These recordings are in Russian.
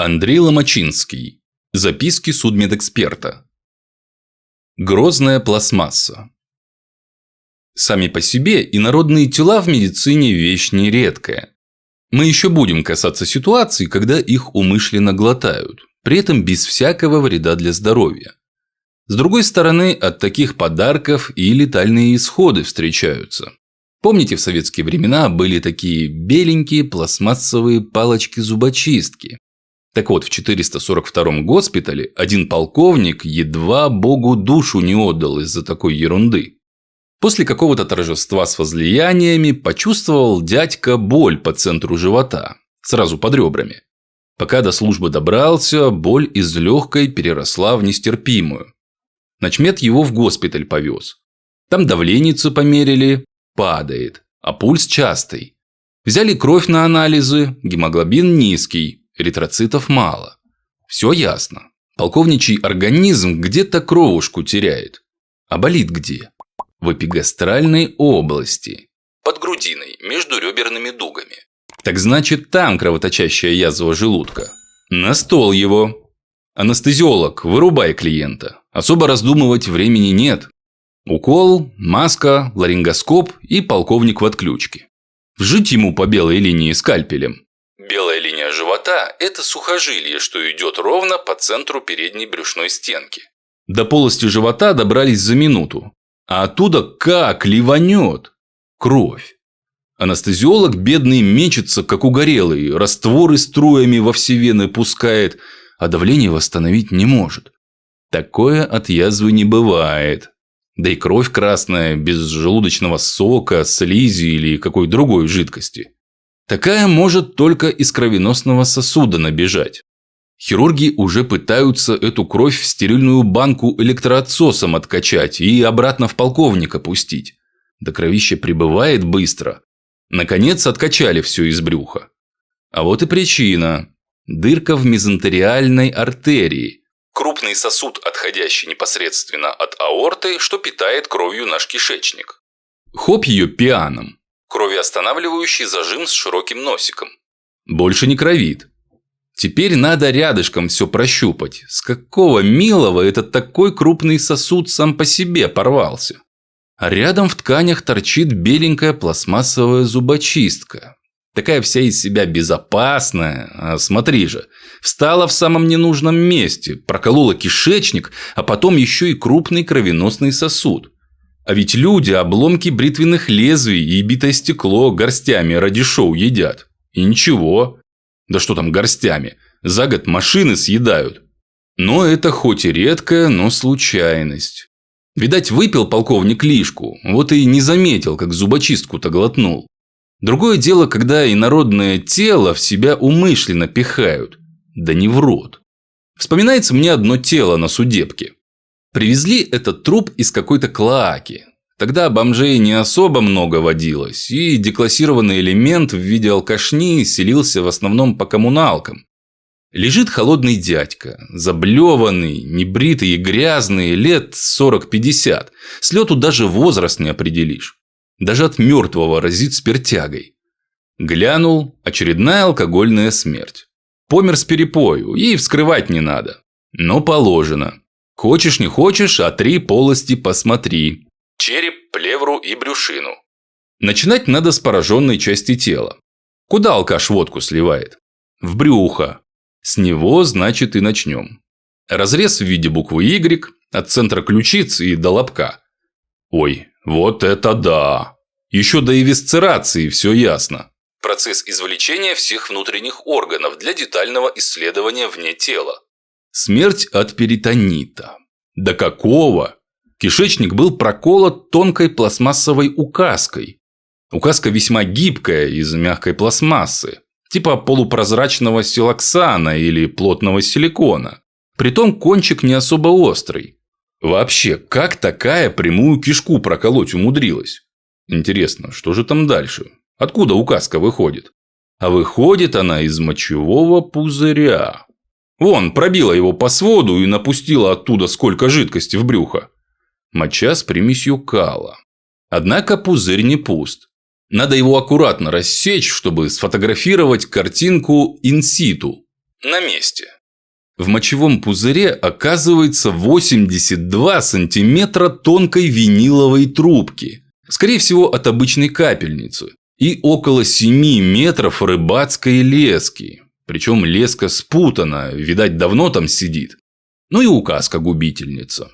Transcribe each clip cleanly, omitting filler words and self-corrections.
Андрей Ломачинский. Записки судмедэксперта. Грозная пластмасса. Сами по себе инородные тела в медицине вещь нередкая. Мы еще будем касаться ситуаций, когда их умышленно глотают, при этом без всякого вреда для здоровья. С другой стороны, от таких подарков и летальные исходы встречаются. Помните, в советские времена были такие беленькие пластмассовые палочки-зубочистки? Так вот, в 442-м госпитале один полковник едва Богу душу не отдал из-за такой ерунды. После какого-то торжества с возлияниями почувствовал дядька боль по центру живота, сразу под ребрами. Пока до службы добрался, боль из легкой переросла в нестерпимую. Начмед его в госпиталь повез. Там давленице померили, падает, а пульс частый. Взяли кровь на анализы, гемоглобин низкий. Эритроцитов мало. Все ясно. Полковничий организм где-то кровушку теряет. А болит где? В эпигастральной области. Под грудиной, между реберными дугами. Так значит, там кровоточащая язва желудка. На стол его. Анестезиолог, вырубай клиента. Особо раздумывать времени нет. Укол, маска, ларингоскоп и полковник в отключке. Вжить ему по белой линии скальпелем. Белая линия живота – это сухожилие, что идет ровно по центру передней брюшной стенки. До полости живота добрались за минуту. А оттуда как ливанет! Кровь. Анестезиолог бедный мечется, как угорелый, растворы струями во все вены пускает, а давление восстановить не может. Такое от язвы не бывает. Да и кровь красная, без желудочного сока, слизи или какой другой жидкости. Такая может только из кровеносного сосуда набежать. Хирурги уже пытаются эту кровь в стерильную банку электроотсосом откачать и обратно в полковника пустить. Да кровище прибывает быстро. Наконец откачали все из брюха. А вот и причина. Дырка в мезентериальной артерии. Крупный сосуд, отходящий непосредственно от аорты, что питает кровью наш кишечник. Хоп ее пианом. Кровеостанавливающий зажим с широким носиком. Больше не кровит. Теперь надо рядышком все прощупать. С какого милого этот такой крупный сосуд сам по себе порвался? А рядом в тканях торчит беленькая пластмассовая зубочистка. Такая вся из себя безопасная. А смотри же, встала в самом ненужном месте, проколола кишечник, а потом еще и крупный кровеносный сосуд. А ведь люди обломки бритвенных лезвий и битое стекло горстями ради шоу едят. И ничего. Да что там горстями? За год машины съедают. Но это хоть и редкая, но случайность. Видать, выпил полковник лишку, вот и не заметил, как зубочистку-то глотнул. Другое дело, когда инородное тело в себя умышленно пихают. Да не в рот. Вспоминается мне одно тело на судебке. Привезли этот труп из какой-то клоаки. Тогда бомжей не особо много водилось, и деклассированный элемент в виде алкашни селился в основном по коммуналкам. Лежит холодный дядька, заблеванный, небритый и грязный, лет 40-50. С лету даже возраст не определишь. Даже от мертвого разит спиртягой. Глянул, очередная алкогольная смерть. Помер с перепою, и вскрывать не надо. Но положено. Хочешь не хочешь, а 3 полости посмотри. Череп, плевру и брюшину. Начинать надо с пораженной части тела. Куда алкаш водку сливает? В брюхо. С него, значит, и начнем. Разрез в виде буквы Y от центра ключицы и до лобка. Ой, вот это да! Еще до эвисцерации все ясно. Процесс извлечения всех внутренних органов для детального исследования вне тела. Смерть от перитонита. Да какого? Кишечник был проколот тонкой пластмассовой указкой. Указка весьма гибкая, из мягкой пластмассы. Типа полупрозрачного силоксана или плотного силикона. Притом кончик не особо острый. Вообще, как такая прямую кишку проколоть умудрилась? Интересно, что же там дальше? Откуда указка выходит? А выходит она из мочевого пузыря. Вон, пробила его по своду и напустила оттуда сколько жидкости в брюхо. Моча с примесью кала. Однако пузырь не пуст. Надо его аккуратно рассечь, чтобы сфотографировать картинку инситу. На месте. В мочевом пузыре оказывается 82 сантиметра тонкой виниловой трубки, скорее всего от обычной капельницы, и около 7 метров рыбацкой лески. Причем леска спутана, видать, давно там сидит. Ну и указка-губительница.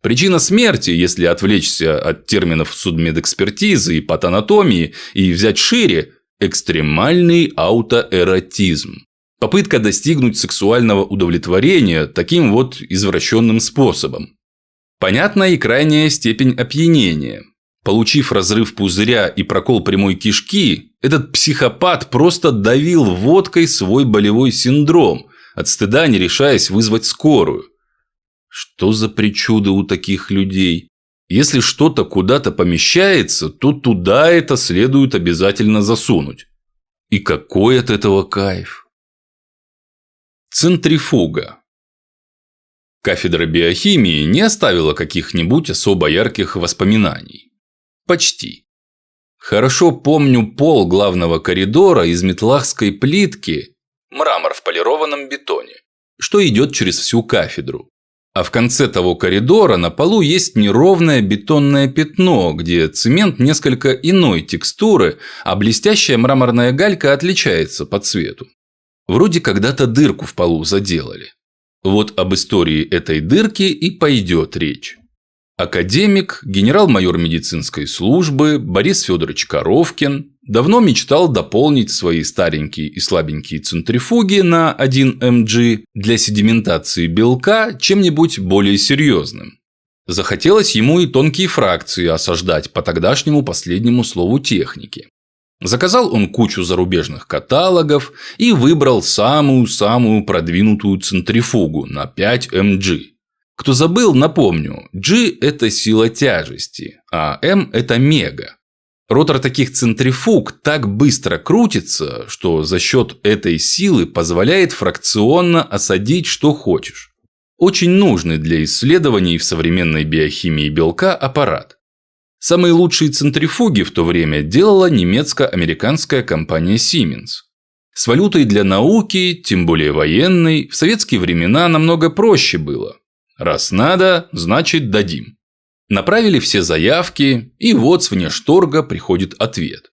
Причина смерти, если отвлечься от терминов судмедэкспертизы и патанатомии и взять шире – экстремальный аутоэротизм. Попытка достигнуть сексуального удовлетворения таким вот извращенным способом. Понятна и крайняя степень опьянения. Получив разрыв пузыря и прокол прямой кишки, этот психопат просто давил водкой свой болевой синдром, от стыда не решаясь вызвать скорую. Что за причуды у таких людей? Если что-то куда-то помещается, то туда это следует обязательно засунуть. И какой от этого кайф? Центрифуга. Кафедра биохимии не оставила каких-нибудь особо ярких воспоминаний. Почти. Хорошо помню пол главного коридора из метлахской плитки, мрамор в полированном бетоне, что идет через всю кафедру. А в конце того коридора на полу есть неровное бетонное пятно, где цемент несколько иной текстуры, а блестящая мраморная галька отличается по цвету. Вроде когда-то дырку в полу заделали. Вот об истории этой дырки и пойдет речь. Академик, генерал-майор медицинской службы Борис Федорович Коровкин давно мечтал дополнить свои старенькие и слабенькие центрифуги на 1 mg для седиментации белка чем-нибудь более серьезным. Захотелось ему и тонкие фракции осаждать по тогдашнему последнему слову техники. Заказал он кучу зарубежных каталогов и выбрал самую-самую продвинутую центрифугу на 5 mg. Кто забыл, напомню, G – это сила тяжести, а M – это мега. Ротор таких центрифуг так быстро крутится, что за счет этой силы позволяет фракционно осадить что хочешь. Очень нужный для исследований в современной биохимии белка аппарат. Самые лучшие центрифуги в то время делала немецко-американская компания Siemens. С валютой для науки, тем более военной, в советские времена намного проще было. Раз надо, значит дадим. Направили все заявки, и вот с внешторга приходит ответ.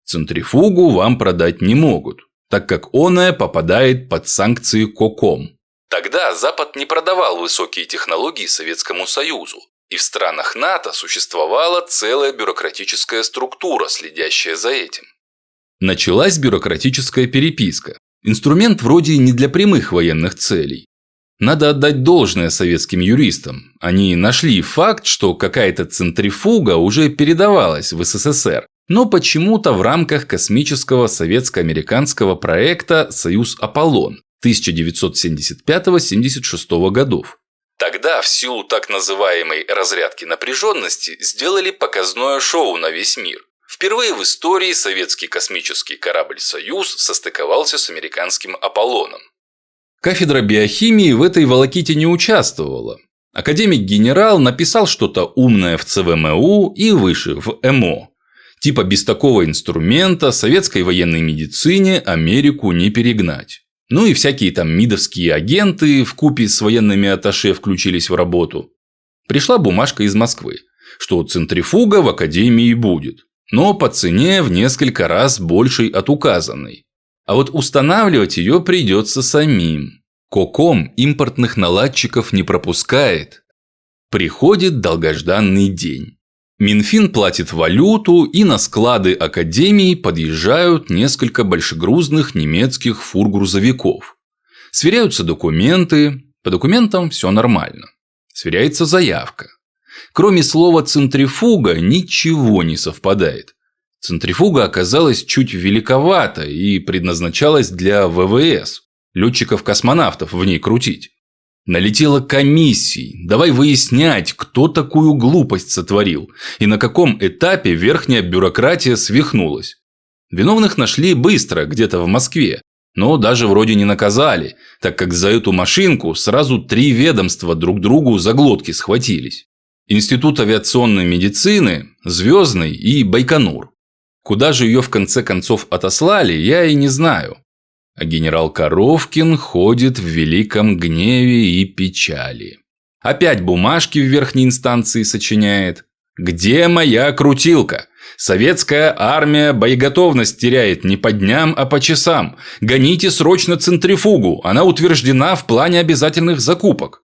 Центрифугу вам продать не могут, так как оная попадает под санкции КОКОМ. Тогда Запад не продавал высокие технологии Советскому Союзу, и в странах НАТО существовала целая бюрократическая структура, следящая за этим. Началась бюрократическая переписка. Инструмент вроде не для прямых военных целей. Надо отдать должное советским юристам. Они нашли факт, что какая-то центрифуга уже передавалась в СССР, но почему-то в рамках космического советско-американского проекта «Союз Аполлон» 1975-76 годов. Тогда в силу так называемой разрядки напряженности сделали показное шоу на весь мир. Впервые в истории советский космический корабль «Союз» состыковался с американским «Аполлоном». Кафедра биохимии в этой волоките не участвовала. Академик-генерал написал что-то умное в ЦВМУ и выше в МО. Типа без такого инструмента советской военной медицине Америку не перегнать. Ну и всякие там мидовские агенты вкупе с военными атташе включились в работу. Пришла бумажка из Москвы, что центрифуга в академии будет, но по цене в несколько раз большей от указанной. А вот устанавливать ее придется самим. КОКОМ импортных наладчиков не пропускает. Приходит долгожданный день. Минфин платит валюту, и на склады академии подъезжают несколько большегрузных немецких фургрузовиков. Сверяются документы. По документам все нормально. Сверяется заявка. Кроме слова «центрифуга» ничего не совпадает. Центрифуга оказалась чуть великовата и предназначалась для ВВС, летчиков-космонавтов в ней крутить. Налетела комиссий, давай выяснять, кто такую глупость сотворил и на каком этапе верхняя бюрократия свихнулась. Виновных нашли быстро, где-то в Москве, но даже вроде не наказали, так как за эту машинку сразу 3 ведомства друг другу за глотки схватились. Институт авиационной медицины, Звездный и Байконур. Куда же ее в конце концов отослали, я и не знаю. А генерал Коровкин ходит в великом гневе и печали. Опять бумажки в верхней инстанции сочиняет. «Где моя крутилка? Советская армия боеготовность теряет не по дням, а по часам. Гоните срочно центрифугу, она утверждена в плане обязательных закупок».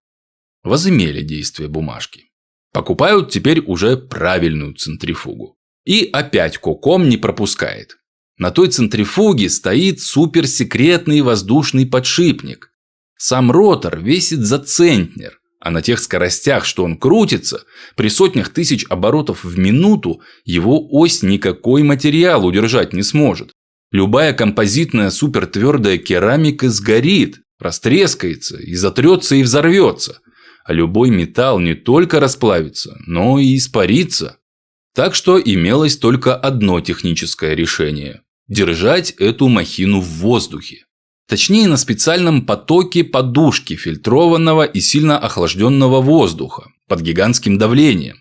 Возымели действие бумажки. Покупают теперь уже правильную центрифугу. И опять Коком не пропускает. На той центрифуге стоит суперсекретный воздушный подшипник. Сам ротор весит за центнер. А на тех скоростях, что он крутится, при сотнях тысяч оборотов в минуту его ось никакой материал удержать не сможет. Любая композитная супертвердая керамика сгорит, растрескается, и затрется, и взорвется. А любой металл не только расплавится, но и испарится. Так что имелось только одно техническое решение – держать эту махину в воздухе. Точнее, на специальном потоке подушки фильтрованного и сильно охлажденного воздуха под гигантским давлением.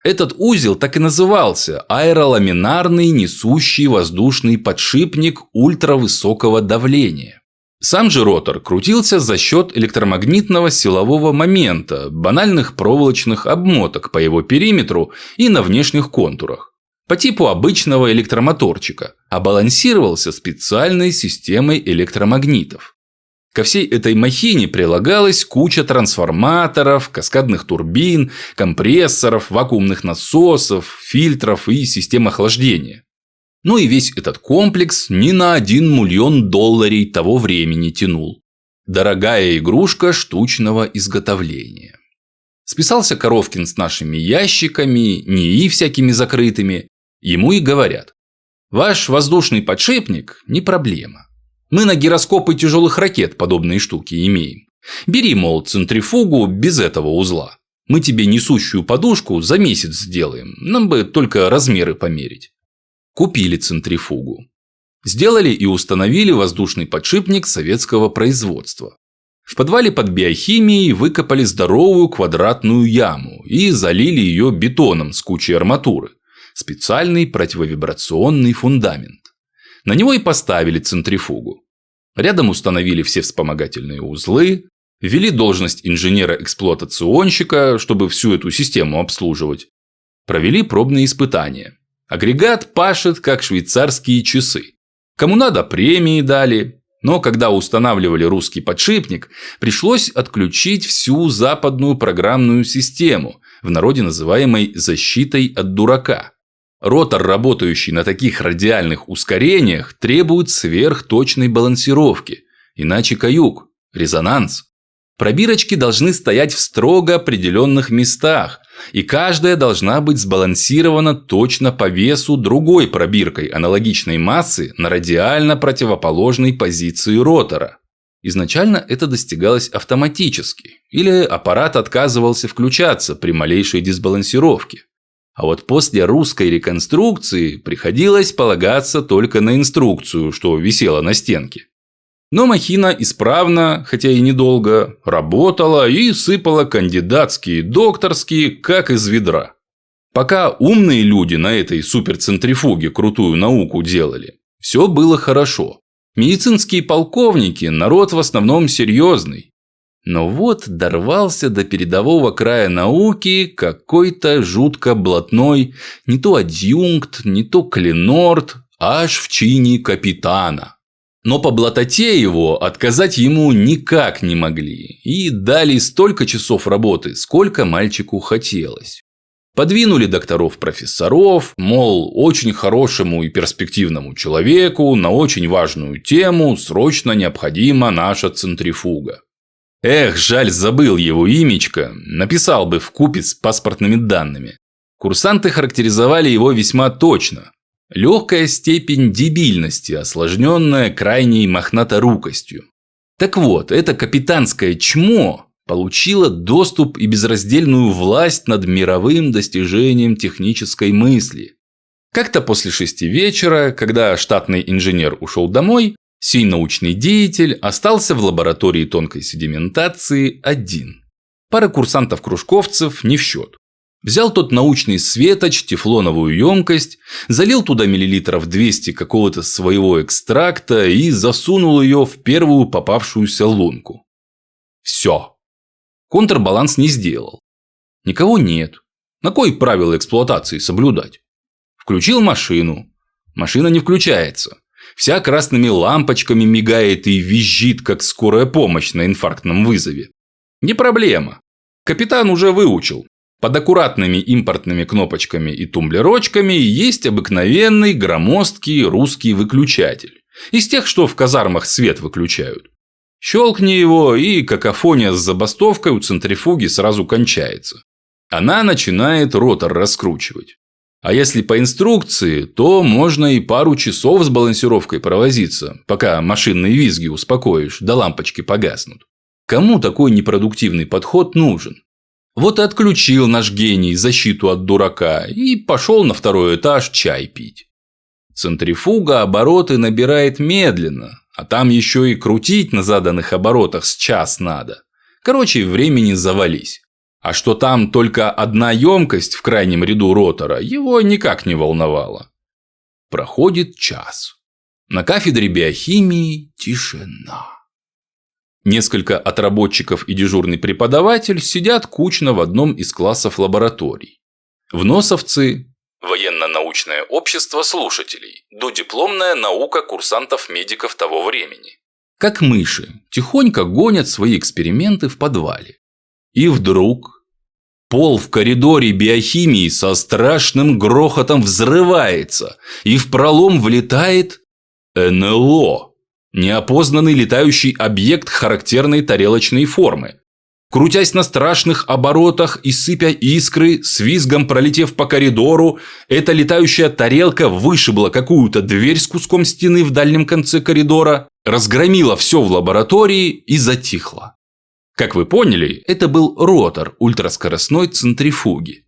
Этот узел так и назывался – аэроламинарный несущий воздушный подшипник ультравысокого давления. Сам же ротор крутился за счет электромагнитного силового момента, банальных проволочных обмоток по его периметру и на внешних контурах. По типу обычного электромоторчика, а балансировался специальной системой электромагнитов. Ко всей этой махине прилагалась куча трансформаторов, каскадных турбин, компрессоров, вакуумных насосов, фильтров и систем охлаждения. Ну и весь этот комплекс ни на $1 миллион того времени тянул. Дорогая игрушка штучного изготовления. Списался Коровкин с нашими ящиками, НИИ всякими закрытыми. Ему и говорят: ваш воздушный подшипник не проблема. Мы на гироскопы тяжелых ракет подобные штуки имеем. Бери, мол, центрифугу без этого узла. Мы тебе несущую подушку за месяц сделаем. Нам бы только размеры померить. Купили центрифугу. Сделали и установили воздушный подшипник советского производства. В подвале под биохимией выкопали здоровую квадратную яму и залили ее бетоном с кучей арматуры. Специальный противовибрационный фундамент. На него и поставили центрифугу. Рядом установили все вспомогательные узлы, ввели должность инженера-эксплуатационщика, чтобы всю эту систему обслуживать. Провели пробные испытания. Агрегат пашет, как швейцарские часы. Кому надо, премии дали. Но когда устанавливали русский подшипник, пришлось отключить всю западную программную систему, в народе называемой «защитой от дурака». Ротор, работающий на таких радиальных ускорениях, требует сверхточной балансировки. Иначе каюк, резонанс. Пробирочки должны стоять в строго определенных местах, и каждая должна быть сбалансирована точно по весу другой пробиркой аналогичной массы на радиально противоположной позиции ротора. Изначально это достигалось автоматически, или аппарат отказывался включаться при малейшей дисбалансировке. А вот после русской реконструкции приходилось полагаться только на инструкцию, что висела на стенке. Но махина исправно, хотя и недолго, работала и сыпала кандидатские, докторские, как из ведра. Пока умные люди на этой суперцентрифуге крутую науку делали, все было хорошо. Медицинские полковники – народ в основном серьезный. Но вот дорвался до передового края науки какой-то жутко блатной не то адъюнкт, не то кленорд, аж в чине капитана. Но по блатоте его отказать ему никак не могли и дали столько часов работы, сколько мальчику хотелось. Подвинули докторов-профессоров, мол, очень хорошему и перспективному человеку на очень важную тему срочно необходима наша центрифуга. Эх, жаль, забыл его имечко, написал бы вкупе с паспортными данными. Курсанты характеризовали его весьма точно. Легкая степень дебильности, осложненная крайней мохнаторукостью. Так вот, это капитанское чмо получило доступ и безраздельную власть над мировым достижением технической мысли. Как-то после 6 вечера, когда штатный инженер ушел домой, сей научный деятель остался в лаборатории тонкой седиментации один. Пара курсантов-кружковцев не в счет. Взял тот научный светоч, тефлоновую емкость, залил туда миллилитров 200 какого-то своего экстракта и засунул ее в первую попавшуюся лунку. Все. Контрбаланс не сделал. Никого нет. На кой правила эксплуатации соблюдать? Включил машину. Машина не включается. Вся красными лампочками мигает и визжит, как скорая помощь на инфарктном вызове. Не проблема. Капитан уже выучил. Под аккуратными импортными кнопочками и тумблерочками есть обыкновенный громоздкий русский выключатель. Из тех, что в казармах свет выключают. Щелкни его, и какофония с забастовкой у центрифуги сразу кончается. Она начинает ротор раскручивать. А если по инструкции, то можно и пару часов с балансировкой провозиться, пока машинные визги успокоишь, да лампочки погаснут. Кому такой непродуктивный подход нужен? Вот и отключил наш гений защиту от дурака и пошел на второй этаж чай пить. Центрифуга обороты набирает медленно, а там еще и крутить на заданных оборотах с час надо. Короче, времени завались. А что там только одна емкость в крайнем ряду ротора, его никак не волновало. Проходит час. На кафедре биохимии тишина. Несколько отработчиков и дежурный преподаватель сидят кучно в одном из классов лабораторий. Вносовцы – военно-научное общество слушателей, додипломная наука курсантов-медиков того времени. Как мыши, тихонько гонят свои эксперименты в подвале. И вдруг пол в коридоре биохимии со страшным грохотом взрывается, и в пролом влетает НЛО. Неопознанный летающий объект характерной тарелочной формы. Крутясь на страшных оборотах и сыпя искры, с визгом пролетев по коридору, эта летающая тарелка вышибла какую-то дверь с куском стены в дальнем конце коридора, разгромила все в лаборатории и затихла. Как вы поняли, это был ротор ультраскоростной центрифуги.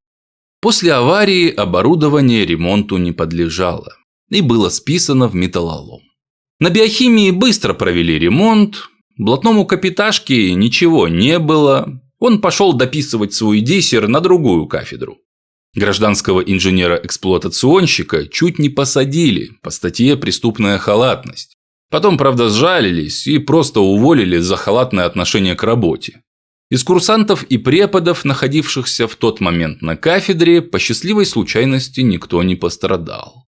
После аварии оборудование ремонту не подлежало и было списано в металлолом. На биохимии быстро провели ремонт, блатному капиташке ничего не было, он пошел дописывать свой диссер на другую кафедру. Гражданского инженера-эксплуатационщика чуть не посадили по статье «Преступная халатность». Потом, правда, сжалились и просто уволили за халатное отношение к работе. Из курсантов и преподов, находившихся в тот момент на кафедре, по счастливой случайности никто не пострадал.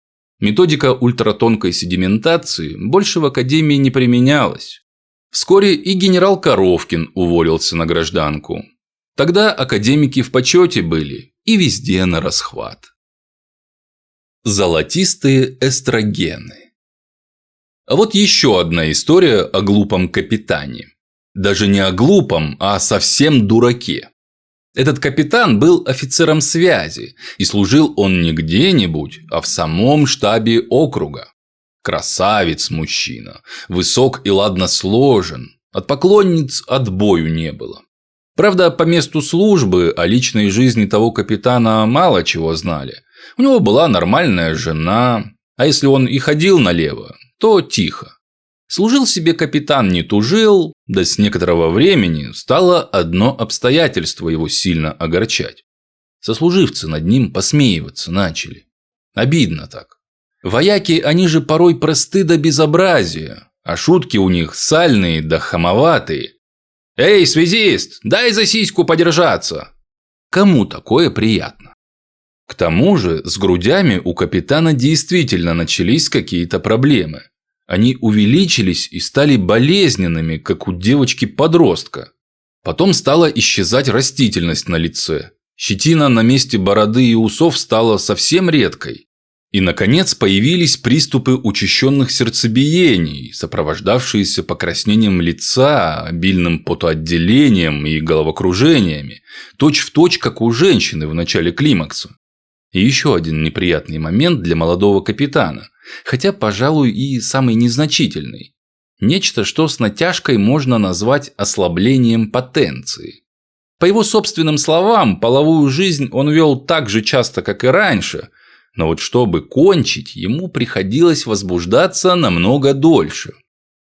Методика ультратонкой седиментации больше в академии не применялась. Вскоре и генерал Коровкин уволился на гражданку. Тогда академики в почете были и везде на расхват. Золотистые эстрогены. А вот еще одна история о глупом капитане. Даже не о глупом, а о совсем дураке. Этот капитан был офицером связи, и служил он не где-нибудь, а в самом штабе округа. Красавец мужчина, высок и ладно сложен, от поклонниц отбою не было. Правда, по месту службы о личной жизни того капитана мало чего знали. У него была нормальная жена, а если он и ходил налево, то тихо. Служил себе капитан не тужил, да с некоторого времени стало одно обстоятельство его сильно огорчать. Сослуживцы над ним посмеиваться начали. Обидно так. Вояки, они же порой просты до безобразия, а шутки у них сальные да хамоватые. «Эй, связист, дай за сиську подержаться!» Кому такое приятно? К тому же с грудями у капитана действительно начались какие-то проблемы. Они увеличились и стали болезненными, как у девочки-подростка. Потом стала исчезать растительность на лице. Щетина на месте бороды и усов стала совсем редкой. И, наконец, появились приступы учащенных сердцебиений, сопровождавшиеся покраснением лица, обильным потоотделением и головокружениями, точь-в-точь, как у женщины в начале климакса. И еще один неприятный момент для молодого капитана, хотя, пожалуй, и самый незначительный. Нечто, что с натяжкой можно назвать ослаблением потенции. По его собственным словам, половую жизнь он вел так же часто, как и раньше, но вот чтобы кончить, ему приходилось возбуждаться намного дольше.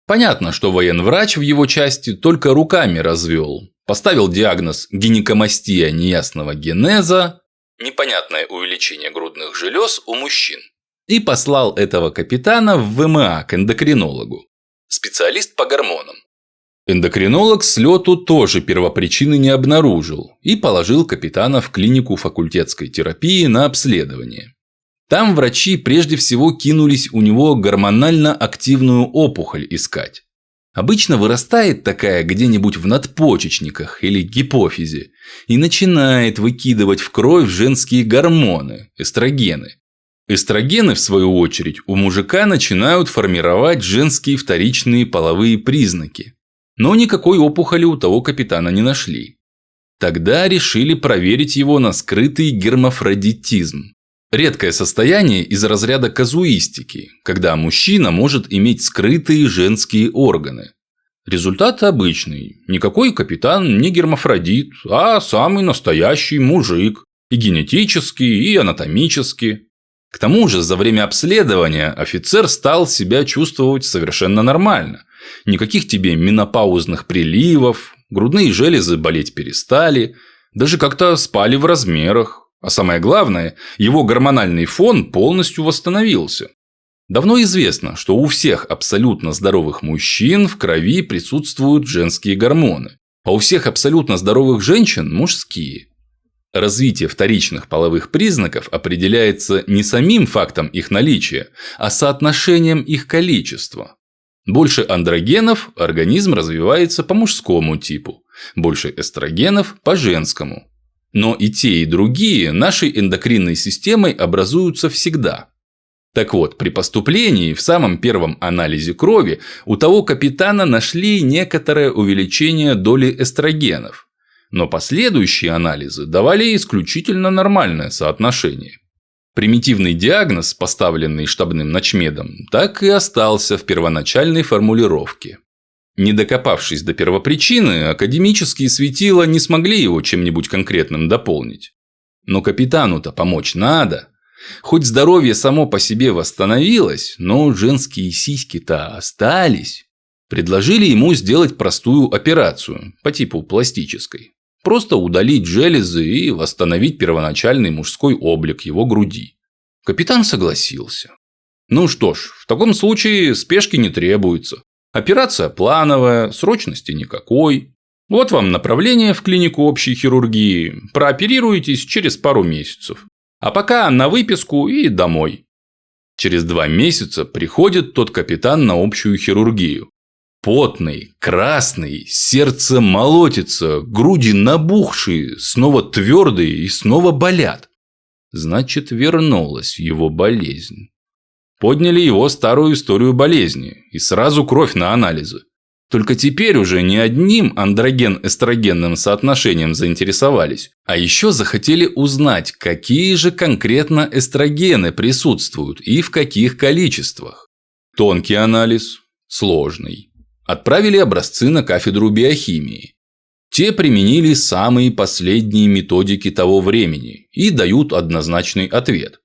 Понятно, что военврач в его части только руками развел, поставил диагноз гинекомастия неясного генеза, непонятное увеличение грудных желез у мужчин, и послал этого капитана в ВМА к эндокринологу, специалист по гормонам. Эндокринолог с лету тоже первопричины не обнаружил и положил капитана в клинику факультетской терапии на обследование. Там врачи прежде всего кинулись у него гормонально активную опухоль искать. Обычно вырастает такая где-нибудь в надпочечниках или гипофизе и начинает выкидывать в кровь женские гормоны – эстрогены. Эстрогены, в свою очередь, у мужика начинают формировать женские вторичные половые признаки. Но никакой опухоли у того капитана не нашли. Тогда решили проверить его на скрытый гермафродитизм. Редкое состояние из разряда казуистики, когда мужчина может иметь скрытые женские органы. Результат обычный. Никакой капитан не гермафродит, а самый настоящий мужик. И генетически, и анатомически. К тому же, за время обследования офицер стал себя чувствовать совершенно нормально. Никаких тебе менопаузных приливов, грудные железы болеть перестали, даже как-то спали в размерах. А самое главное, его гормональный фон полностью восстановился. Давно известно, что у всех абсолютно здоровых мужчин в крови присутствуют женские гормоны, а у всех абсолютно здоровых женщин – мужские. Развитие вторичных половых признаков определяется не самим фактом их наличия, а соотношением их количества. Больше андрогенов – организм развивается по мужскому типу, больше эстрогенов – по женскому. Но и те, и другие нашей эндокринной системой образуются всегда. Так вот, при поступлении в самом первом анализе крови у того капитана нашли некоторое увеличение доли эстрогенов. Но последующие анализы давали исключительно нормальное соотношение. Примитивный диагноз, поставленный штабным начмедом, так и остался в первоначальной формулировке. Не докопавшись до первопричины, академические светила не смогли его чем-нибудь конкретным дополнить. Но капитану-то помочь надо. Хоть здоровье само по себе восстановилось, но женские сиськи-то остались. Предложили ему сделать простую операцию, по типу пластической. Просто удалить железы и восстановить первоначальный мужской облик его груди. Капитан согласился. Ну что ж, в таком случае спешки не требуется. Операция плановая, срочности никакой. Вот вам направление в клинику общей хирургии. Прооперируетесь через пару месяцев. А пока на выписку и домой. Через 2 месяца приходит тот капитан на общую хирургию. Потный, красный, сердце молотится, груди набухшие, снова твердые и снова болят. Значит, вернулась его болезнь. Подняли его старую историю болезни и сразу кровь на анализы. Только теперь уже не одним андроген-эстрогенным соотношением заинтересовались, а еще захотели узнать, какие же конкретно эстрогены присутствуют и в каких количествах. Тонкий анализ, сложный. Отправили образцы на кафедру биохимии. Те применили самые последние методики того времени и дают однозначный ответ.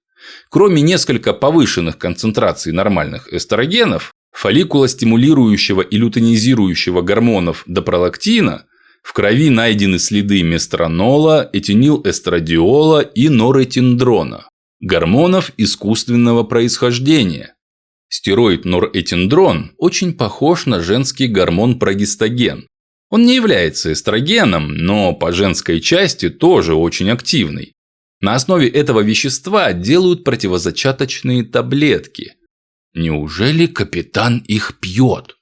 Кроме несколько повышенных концентраций нормальных эстрогенов, фолликулостимулирующего и лютeinизирующего гормонов допролактина, в крови найдены следы местронола, этинилэстрадиола и норетиндрона, гормонов искусственного происхождения. Стероид норетиндрон очень похож на женский гормон прогестаген. Он не является эстрогеном, но по женской части тоже очень активный. На основе этого вещества делают противозачаточные таблетки. Неужели капитан их пьет?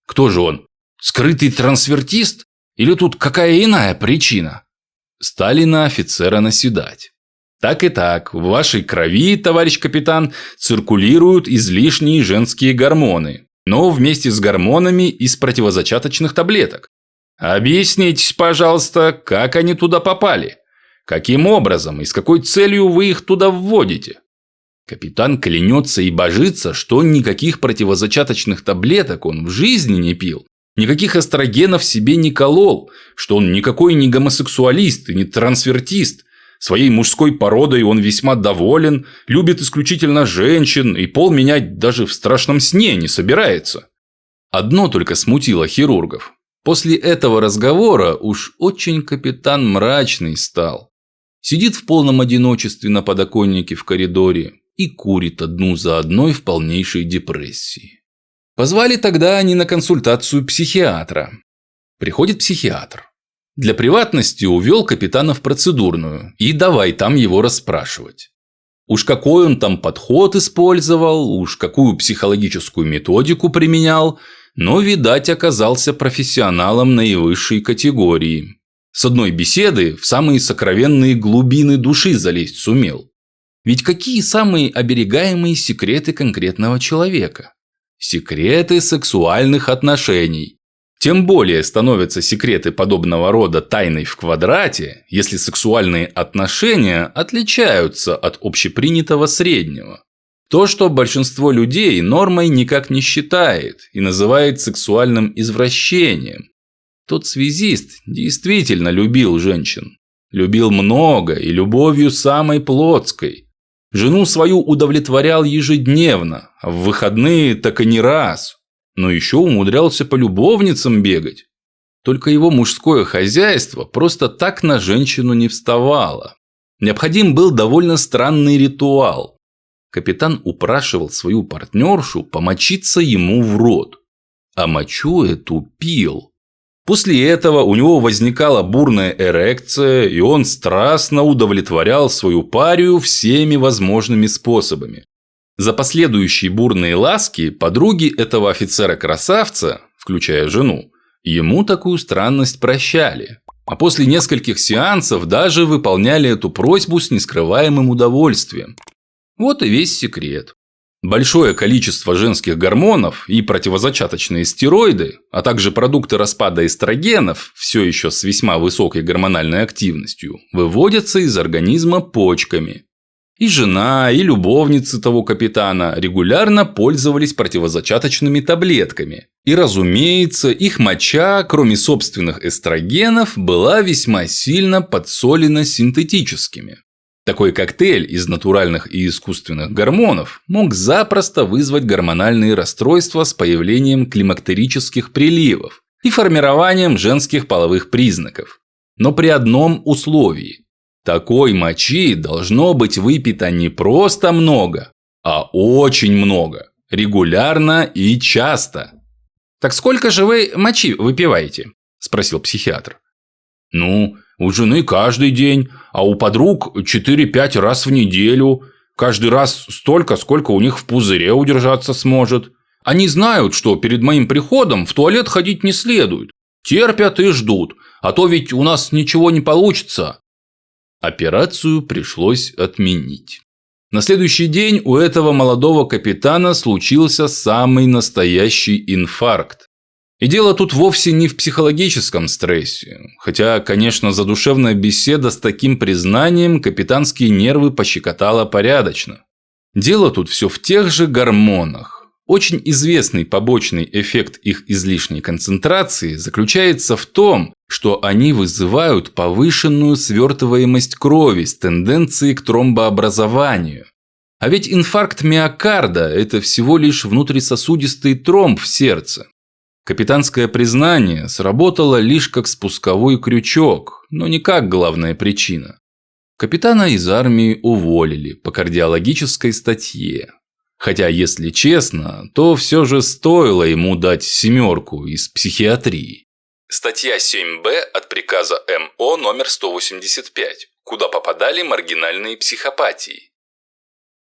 Кто же он? Скрытый трансвертист? Или тут какая иная причина? Стали на офицера наседать. Так и так, в вашей крови, товарищ капитан, циркулируют излишние женские гормоны, но вместе с гормонами из противозачаточных таблеток. Объяснитесь, пожалуйста, как они туда попали? Каким образом и с какой целью вы их туда вводите? Капитан клянется и божится, что никаких противозачаточных таблеток он в жизни не пил, никаких эстрогенов себе не колол, что он никакой не гомосексуалист и не трансвертист. Своей мужской породой он весьма доволен, любит исключительно женщин и пол менять даже в страшном сне не собирается. Одно только смутило хирургов. После этого разговора уж очень капитан мрачный стал. сидит в полном одиночестве на подоконнике в коридоре и курит одну за одной в полнейшей депрессии. Позвали тогда они на консультацию психиатра. Приходит психиатр. Для приватности увел капитана в процедурную и давай там его расспрашивать. Уж какой он там подход использовал, уж какую психологическую методику применял, но, видать, оказался профессионалом наивысшей категории. С одной беседы в самые сокровенные глубины души залезть сумел. Ведь какие самые оберегаемые секреты конкретного человека? Секреты сексуальных отношений. Тем более становятся секреты подобного рода тайной в квадрате, если сексуальные отношения отличаются от общепринятого среднего. То, что большинство людей нормой никак не считает и называет сексуальным извращением. Тот связист действительно любил женщин. Любил много и любовью самой плотской. Жену свою удовлетворял ежедневно, а в выходные так и не раз. Но еще умудрялся по любовницам бегать. Только его мужское хозяйство просто так на женщину не вставало. Необходим был довольно странный ритуал. Капитан упрашивал свою партнершу помочиться ему в рот. А мочу эту пил. После этого у него возникала бурная эрекция, и он страстно удовлетворял свою парию всеми возможными способами. За последующие бурные ласки подруги этого офицера-красавца, включая жену, ему такую странность прощали. А после нескольких сеансов даже выполняли эту просьбу с нескрываемым удовольствием. Вот и весь секрет. Большое количество женских гормонов и противозачаточные стероиды, а также продукты распада эстрогенов, все еще с весьма высокой гормональной активностью, выводятся из организма почками. И жена, и любовницы того капитана регулярно пользовались противозачаточными таблетками. И, разумеется, их моча, кроме собственных эстрогенов, была весьма сильно подсолена синтетическими. Такой коктейль из натуральных и искусственных гормонов мог запросто вызвать гормональные расстройства с появлением климактерических приливов и формированием женских половых признаков. Но при одном условии. Такой мочи должно быть выпито не просто много, а очень много, регулярно и часто. «Так сколько же вы мочи выпиваете?» – спросил психиатр. «Ну, у жены каждый день, а у подруг 4-5 раз в неделю. Каждый раз столько, сколько у них в пузыре удержаться сможет. Они знают, что перед моим приходом в туалет ходить не следует. Терпят и ждут, а то ведь у нас ничего не получится». Операцию пришлось отменить. На следующий день у этого молодого капитана случился самый настоящий инфаркт. И дело тут вовсе не в психологическом стрессе. Хотя, конечно, задушевная беседа с таким признанием капитанские нервы пощекотала порядочно. Дело тут все в тех же гормонах. Очень известный побочный эффект их излишней концентрации заключается в том, что они вызывают повышенную свертываемость крови с тенденцией к тромбообразованию. А ведь инфаркт миокарда – это всего лишь внутрисосудистый тромб в сердце. Капитанское признание сработало лишь как спусковой крючок, но не как главная причина. Капитана из армии уволили по кардиологической статье. Хотя, если честно, то все же стоило ему дать 7 из психиатрии. Статья 7Б от приказа МО номер 185, куда попадали маргинальные психопатии.